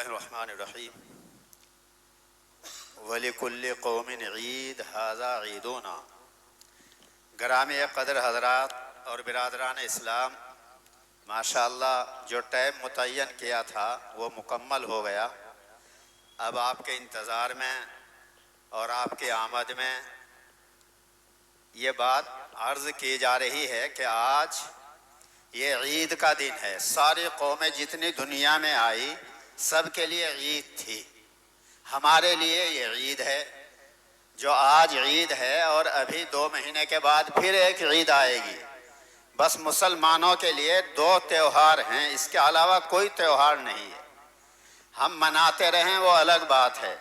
اللہ الرحمن الرحیم وَلِكُلِّ قَوْمٍ عید ھذا عیدنا۔ گرامی قدر حضرات اور برادران اسلام، ماشاءاللہ جو ٹائم متعین کیا تھا وہ مکمل ہو گیا۔ اب آپ کے انتظار میں اور آپ کی آمد میں یہ بات عرض کی جا رہی ہے کہ آج یہ عید کا دن ہے۔ ساری قومیں جتنی دنیا میں آئی سب کے لیے عید تھی، ہمارے لیے یہ عید ہے جو آج عید ہے، اور ابھی 2 مہینے کے بعد پھر ایک عید آئے گی۔ بس مسلمانوں کے لیے 2 تہوار ہیں، اس کے علاوہ کوئی تہوار نہیں ہے۔ ہم مناتے رہیں وہ الگ بات ہے،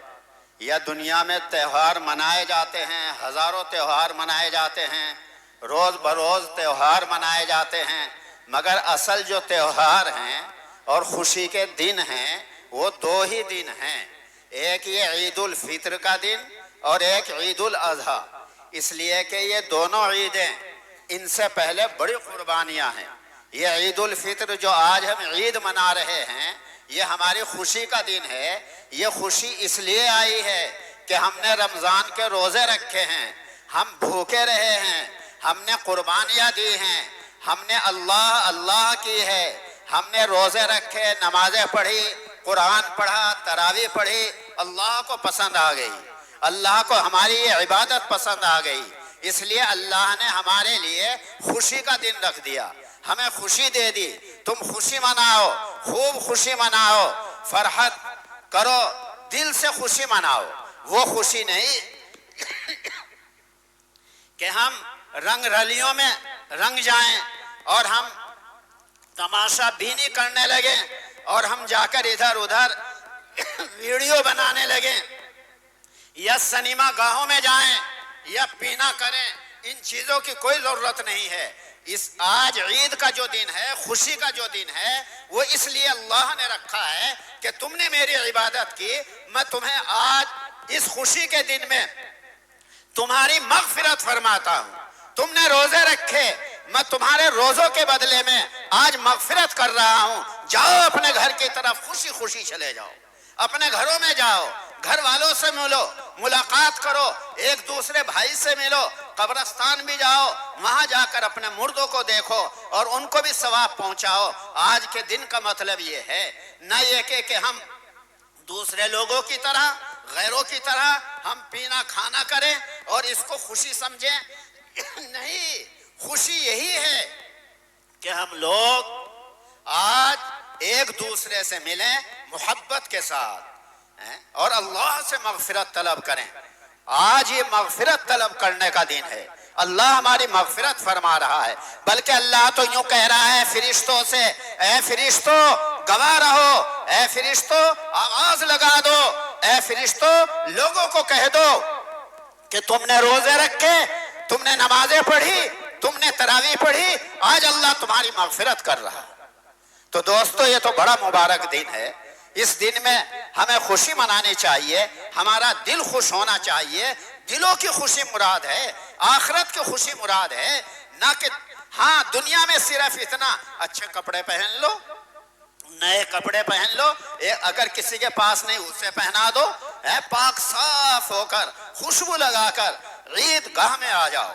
یا دنیا میں تہوار منائے جاتے ہیں، ہزاروں تہوار منائے جاتے ہیں، روز بروز تہوار منائے جاتے ہیں، مگر اصل جو تہوار ہیں اور خوشی کے دن ہیں وہ 2 ہی دن ہیں، ایک یہ عید الفطر کا دن اور ایک عید الاضحیٰ۔ اس لیے کہ یہ دونوں عیدیں ان سے پہلے بڑی قربانیاں ہیں۔ یہ عید الفطر جو آج ہم عید منا رہے ہیں یہ ہماری خوشی کا دن ہے۔ یہ خوشی اس لیے آئی ہے کہ ہم نے رمضان کے روزے رکھے ہیں، ہم بھوکے رہے ہیں، ہم نے قربانیاں دی ہیں، ہم نے اللہ اللہ کی ہے، ہم نے روزے رکھے، نمازیں پڑھی، قرآن پڑھا، تراویح پڑھی، اللہ کو پسند آ گئی، اللہ کو ہماری یہ عبادت پسند آ گئی۔ اس لیے اللہ نے ہمارے لیے خوشی کا دن رکھ دیا، ہمیں خوشی دے دی۔ تم خوشی مناؤ، خوب خوشی مناؤ، فرحت کرو، دل سے خوشی مناؤ۔ وہ خوشی نہیں کہ ہم رنگ رلیوں میں رنگ جائیں اور ہم تماشا بینی کرنے لگیں اور ہم جا کر ادھر ادھر ویڈیو بنانے لگیں، یا سنیما گاہوں میں جائیں یا پینا کریں۔ ان چیزوں کی کوئی ضرورت نہیں ہے۔ آج عید کا جو دن ہے، خوشی کا جو دن ہے، وہ اس لیے اللہ نے رکھا ہے کہ تم نے میری عبادت کی، میں تمہیں آج اس خوشی کے دن میں تمہاری مغفرت فرماتا ہوں۔ تم نے روزے رکھے، میں تمہارے روزوں کے بدلے میں آج مغفرت کر رہا ہوں۔ جاؤ اپنے گھر کی طرف، خوشی خوشی چلے جاؤ، اپنے گھروں میں جاؤ، گھر والوں سے ملو، ملاقات کرو، ایک دوسرے بھائی سے ملو، قبرستان بھی جاؤ، وہاں جا کر اپنے مردوں کو دیکھو اور ان کو بھی ثواب پہنچاؤ۔ آج کے دن کا مطلب یہ ہے، نہ یہ کہ ہم دوسرے لوگوں کی طرح، غیروں کی طرح ہم پینا کھانا کریں اور اس کو خوشی سمجھیں۔ نہیں، خوشی یہی ہے کہ ہم لوگ آج ایک دوسرے سے ملیں محبت کے ساتھ اور اللہ سے مغفرت طلب کریں۔ آج یہ مغفرت طلب کرنے کا دن ہے، اللہ ہماری مغفرت فرما رہا ہے۔ بلکہ اللہ تو یوں کہہ رہا ہے فرشتوں سے، اے فرشتوں گواہ رہو، اے فرشتوں آواز لگا دو، اے فرشتوں لوگوں کو کہہ دو کہ تم نے روزے رکھے، تم نے نمازیں پڑھی، تم نے تراویح پڑھی، آج اللہ تمہاری مغفرت کر رہا ہے۔ تو دوستو یہ تو بڑا مبارک دن ہے۔ اس دن میں ہمیں خوشی منانی چاہیے، ہمارا دل خوش ہونا چاہیے۔ دلوں کی خوشی مراد ہے، آخرت کی خوشی مراد ہے، نہ کہ ہاں دنیا میں صرف اتنا اچھے کپڑے پہن لو، نئے کپڑے پہن لو، اگر کسی کے پاس نہیں اسے پہنا دو، پاک صاف ہو کر خوشبو لگا کر عید گاہ میں آ جاؤ۔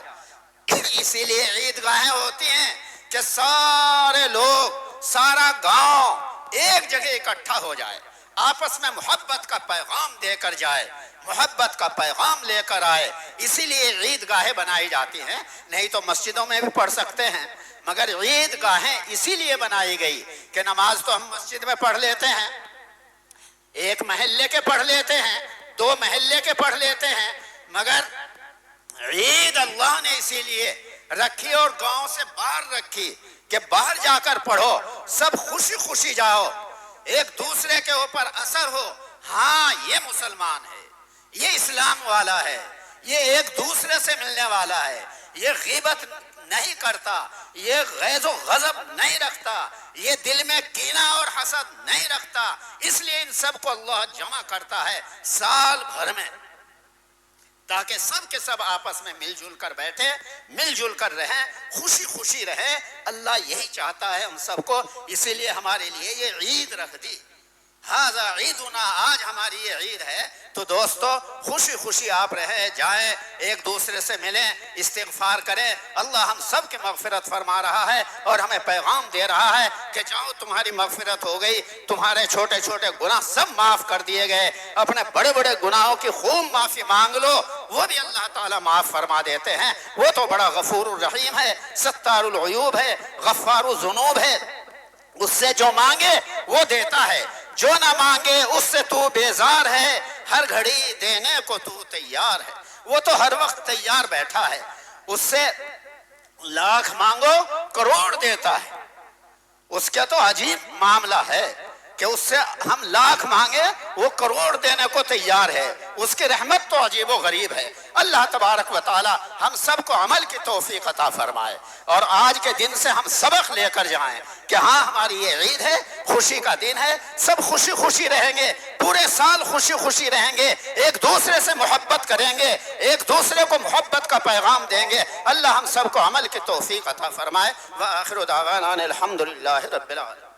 اسی لیے عید گاہیں ہوتی ہیں کہ سارے لوگ، سارا گاؤں ایک جگہ اکٹھا ہو جائے، آپس میں محبت کا پیغام دے کر جائے، محبت کا پیغام لے کر آئے۔ اسی لیے عید گاہیں بنائی جاتی ہیں، نہیں تو مسجدوں میں بھی پڑھ سکتے ہیں، مگر عید گاہیں اسی لیے بنائی گئی کہ نماز تو ہم مسجد میں پڑھ لیتے ہیں، ایک محلے کے پڑھ لیتے ہیں، 2 محلے کے پڑھ لیتے ہیں، مگر عید اللہ نے اسی لیے رکھی اور گاؤں سے باہر رکھی کہ باہر جا کر پڑھو، سب خوشی خوشی جاؤ، ایک دوسرے کے اوپر اثر ہو، ہاں یہ مسلمان ہے، یہ اسلام والا ہے، یہ ایک دوسرے سے ملنے والا ہے، یہ غیبت نہیں کرتا، یہ غیظ و غضب نہیں رکھتا، یہ دل میں کینہ اور حسد نہیں رکھتا۔ اس لیے ان سب کو اللہ جمع کرتا ہے سال بھر میں، تاکہ سب کے سب آپس میں مل جل کر بیٹھے، مل جل کر رہیں، خوشی خوشی رہے۔ اللہ یہی چاہتا ہے ہم سب کو، اسی لیے ہمارے لیے یہ عید رکھ دی۔ ھذا عیدنا، آج ہماری یہ عید ہے۔ تو دوستو خوشی خوشی آپ رہیں، جائیں، ایک دوسرے سے ملیں، استغفار کریں۔ اللہ ہم سب کی مغفرت فرما رہا ہے اور ہمیں پیغام دے رہا ہے کہ جاؤ تمہاری مغفرت ہو گئی، تمہارے چھوٹے چھوٹے گناہ سب معاف کر دیے گئے، اپنے بڑے بڑے گناہوں کی خوب معافی مانگ لو، وہ بھی اللہ تعالیٰ معاف فرما دیتے ہیں۔ وہ تو بڑا غفور الرحیم ہے، ستار العیوب ہے، غفار الذنوب ہے، اس سے جو مانگے وہ دیتا ہے، جو نہ مانگے اس سے تو بیزار ہے، ہر گھڑی دینے کو تو تیار ہے۔ وہ تو ہر وقت تیار بیٹھا ہے، اس سے لاکھ مانگو کروڑ دیتا ہے۔ اس کا تو عجیب معاملہ ہے کہ اس سے ہم لاکھ مانگے وہ کروڑ دینے کو تیار ہے۔ اس کی رحمت تو عجیب و غریب ہے۔ اللہ تبارک و تعالی ہم سب کو عمل کی توفیق عطا فرمائے، اور آج کے دن سے ہم سبق لے کر جائیں کہ ہاں ہماری یہ عید ہے، خوشی کا دن ہے، سب خوشی خوشی رہیں گے، پورے سال خوشی خوشی رہیں گے، ایک دوسرے سے محبت کریں گے، ایک دوسرے کو محبت کا پیغام دیں گے۔ اللہ ہم سب کو عمل کی توفیق عطا فرمائے۔ وآخر دعوانا الحمدللہ رب العالمین۔